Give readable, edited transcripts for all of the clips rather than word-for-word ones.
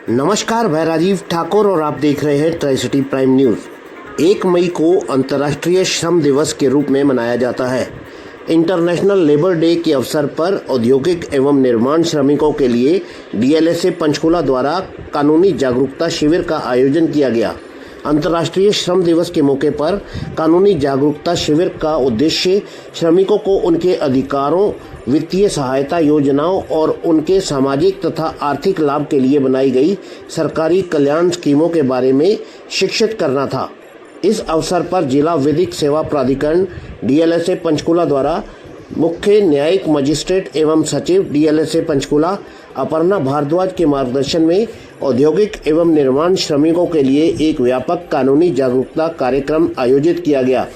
नमस्कार, मैं राजीव ठाकुर और आप देख रहे हैं ट्राई सिटी प्राइम न्यूज़। 1 मई को अंतर्राष्ट्रीय श्रम दिवस के रूप में मनाया जाता है। इंटरनेशनल लेबर डे के अवसर पर औद्योगिक एवं निर्माण श्रमिकों के लिए डीएलएसए पंचकुला द्वारा कानूनी जागरूकता शिविर का आयोजन किया गया। अंतर्राष्ट्रीय श्रम दिवस के मौके पर कानूनी जागरूकता शिविर का उद्देश्य श्रमिकों को उनके अधिकारों, वित्तीय सहायता योजनाओं और उनके सामाजिक तथा आर्थिक लाभ के लिए बनाई गई सरकारी कल्याण स्कीमों के बारे में शिक्षित करना था। इस अवसर पर जिला विधिक सेवा प्राधिकरण डीएलएसए पंचकुला द्वारा मुख्य न्यायिक मजिस्ट्रेट एवं सचिव डीएलएसए पंचकुला अपर्णा भारद्वाज के मार्गदर्शन में औद्योगिक एवं निर्माण श्रमिकों के लिए एक व्यापक कानूनी जागरूकता कार्यक्रम आयोजित किया गया।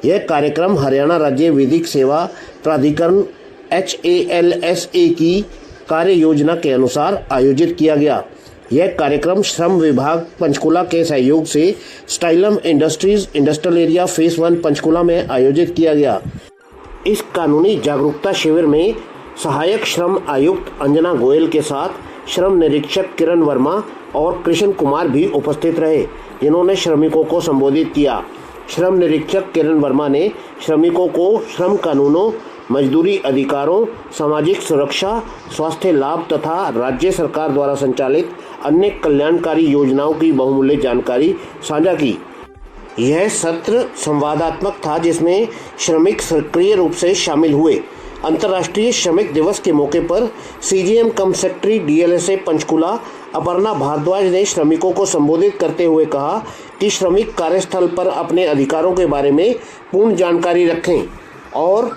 यह कार्यक्रम हरियाणा राज्य विधिक सेवा प्राधिकरण HALSA की कार्य योजना के अनुसार आयोजित किया गया। यह कार्यक्रम श्रम विभाग पंचकुला के सहयोग से Stylam industries industrial area phase 1 Panchkula में आयोजित किया गया। इस कानूनी जागरूकता शिविर में सहायक श्रम आयुक्त अंजना गोयल के साथ श्रम निरीक्षक किरण वर्मा और कृष्ण कुमार भी उपस्थित रहे, जिन्होंने श्रमिकों को संबोधित किया। श्रम निरीक्षक किरण वर्मा ने श्रमिकों को श्रम कानूनों, मजदूरी अधिकारों, सामाजिक सुरक्षा, स्वास्थ्य लाभ तथा राज्य सरकार द्वारा संचालित अन्य कल्याणकारी योजनाओं की बहुमूल्य जानकारी साझा की। यह सत्र संवादात्मक था, जिसमें श्रमिक सक्रिय रूप से शामिल हुए। अंतर्राष्ट्रीय श्रमिक दिवस के मौके पर CGM कम सेक्रेटरी डीएलएसए पंचकुला अपर्णा भारद्वाज ने श्रमिकों को संबोधित करते हुए कहा कि श्रमिक कार्यस्थल पर अपने अधिकारों के बारे में पूर्ण जानकारी रखें और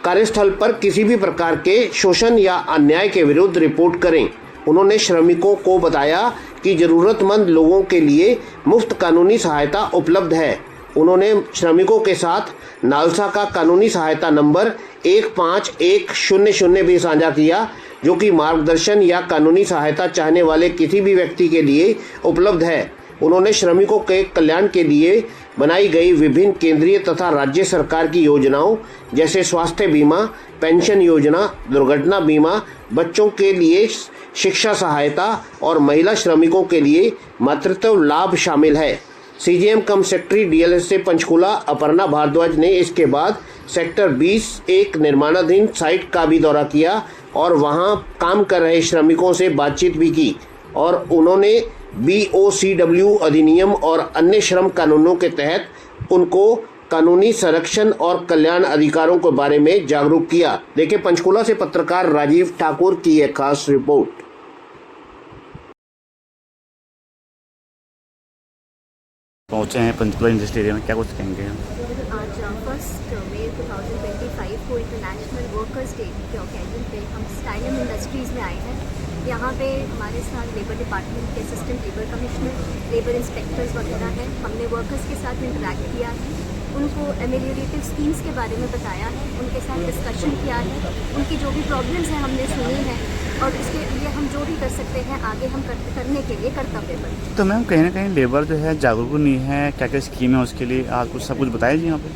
कार्यस्थल पर किसी भी प्रकार के शोषण या अन्याय के विरुद्ध रिपोर्ट करें। उन्होंने श्रमिकों को बताया कि ज़रूरतमंद लोगों के लिए मुफ्त कानूनी सहायता उपलब्ध है। उन्होंने श्रमिकों के साथ नालसा का कानूनी सहायता नंबर 151000 भी साझा किया, जो कि मार्गदर्शन या कानूनी सहायता चाहने वाले किसी भी व्यक्ति के लिए उपलब्ध है। उन्होंने श्रमिकों के कल्याण के लिए बनाई गई विभिन्न केंद्रीय तथा राज्य सरकार की योजनाओं जैसे स्वास्थ्य बीमा, पेंशन योजना, दुर्घटना बीमा, बच्चों के लिए शिक्षा सहायता और महिला श्रमिकों के लिए मातृत्व लाभ शामिल है। CGM कम सेक्रेटरी डीएलएसए पंचकुला अपर्णा भारद्वाज ने इसके बाद सेक्टर 20 एक निर्माणाधीन साइट का भी दौरा किया और वहां काम कर रहे श्रमिकों से बातचीत भी की और उन्होंने BOCW अधिनियम और अन्य श्रम कानूनों के तहत उनको कानूनी संरक्षण और कल्याण अधिकारों के बारे में जागरूक किया। देखिए पंचकुला से पत्रकार राजीव ठाकुर की एक खास रिपोर्ट। पहुंचे हैं पंचकुला इंडस्ट्रियल एरिया में, क्या कुछ कहेंगे? आज 1 मई 2025 को इंटरनेशनल वर्कर्स डे के ओकेजन पे हम स्टाइलम इंडस्ट्रीज़ में आए हैं। यहाँ पे हमारे साथ लेबर डिपार्टमेंट के assistant labour commissioner, labour inspectors वगैरह हैं। हमने वर्कर्स के साथ इंटरेक्ट किया है, उनको एमेलियोरेटिव स्कीम्स के बारे में बताया है, उनके साथ डिस्कशन किया है, उनकी जो भी प्रॉब्लम्स हैं हमने सुनी हैं और इसके लिए हम जो भी कर सकते हैं आगे हम करने के लिए कर्तव्य पर। तो मैम कहीं ना कहीं लेबर जो है जागरूक नहीं है, क्या क्या स्कीम है उसके लिए आप कुछ सब कुछ बताइए जी। यहाँ पे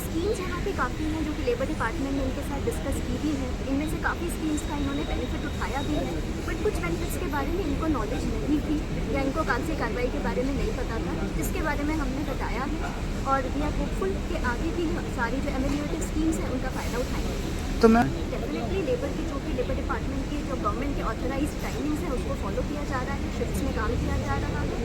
स्कीम्स यहाँ पे काफ़ी हैं जो कि लेबर डिपार्टमेंट ने उनके साथ डिस्कस की भी है। इनमें से काफ़ी स्कीम्स का इन्होंने बेनिफिट उठाया भी है, बट कुछ बेनिफिट्स के बारे में इनको नॉलेज नहीं थी या इनको कानूनी कार्रवाई के बारे में नहीं पता था, जिसके बारे में हमने बताया है और वी आर होपफुल कि आगे भी सारी जो एमेलियोरेटिव स्कीम्स हैं उनका फ़ायदा उठाएंगे। तो मैं डेफिनेटली लेबर की जो भी लेबर डिपार्टमेंट की जो गवर्नमेंट के ऑथराइज टाइमिंग्स है उसको फॉलो किया जा रहा है, शिफ्ट्स में काम किया जा रहा है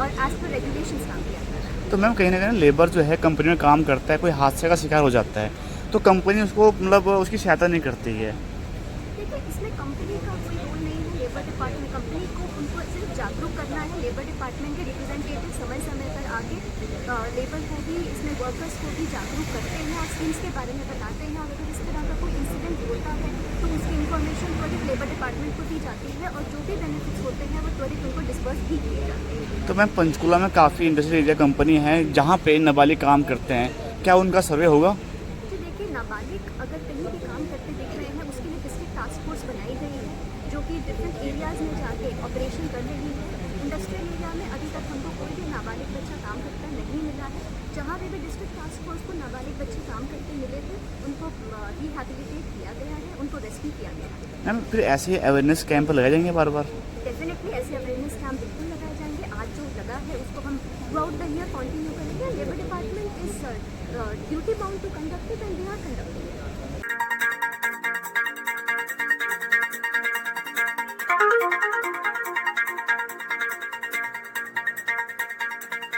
और एज पर रेगुलेशंस काम किया जा रहा है। तो मैम कहीं ना कहीं लेबर जो है कंपनी में काम करता है, कोई हादसे का शिकार हो जाता है तो कंपनी उसको मतलब उसकी सहायता नहीं करती है। देखिए इसमें कंपनी का कोई रोल नहीं है। लेबर डिपार्टमेंट कंपनी को उनको सिर्फ जागरूक करना है। लेबर डिपार्टमेंट के रिप्रेजेंटेटिव समय समय पर आगे लेबर को भी, इसमें वर्कर्स को भी जागरूक करते हैं और स्कीम्स के बारे में बताते हैं और अगर इस तरह का कोई इंसिडेंट होता है तो उसकी इन्फॉर्मेशन त्वरित लेबर डिपार्टमेंट को दी जाती है और जो भी बेनिफिट्स होते हैं वो त्वरित उनको डिस्पर्स भी किए जाते हैं। तो मैम पंचकुला में काफ़ी इंडस्ट्रियल एरिया कंपनी है जहाँ पे नाबालिग काम करते हैं, क्या उनका सर्वे होगा? तो देखिए नाबालिग अगर कहीं भी काम करते दिख रहे हैं उसके लिए डिस्ट्रिक्ट टास्क फोर्स बनाई गई है जो कि डिफरेंट एरियाज़ में जाके ऑपरेशन कर रही है। इंडस्ट्रियल एरिया में अभी तक हमको कोई भी नाबालिग बच्चा काम करता नहीं मिला है। जहाँ भी डिस्ट्रिक्ट टास्क फोर्स को नाबालिग बच्चे काम करते मिले थे उनको रिहैबिलिटेट किया गया है, उनको रेस्क्यू किया गया है। मैम फिर ऐसे अवेयरनेस कैंप लगाए जाएंगे बार बार? डेफिनेटली डेफिनेटली ऐसे अवेयरनेस कैंप बिल्कुल लगाए जाएंगे। आज जो लगा है उसको हम throughout the year continue करेंगे। Labour department is duty bound to conduct it and they are conducting it.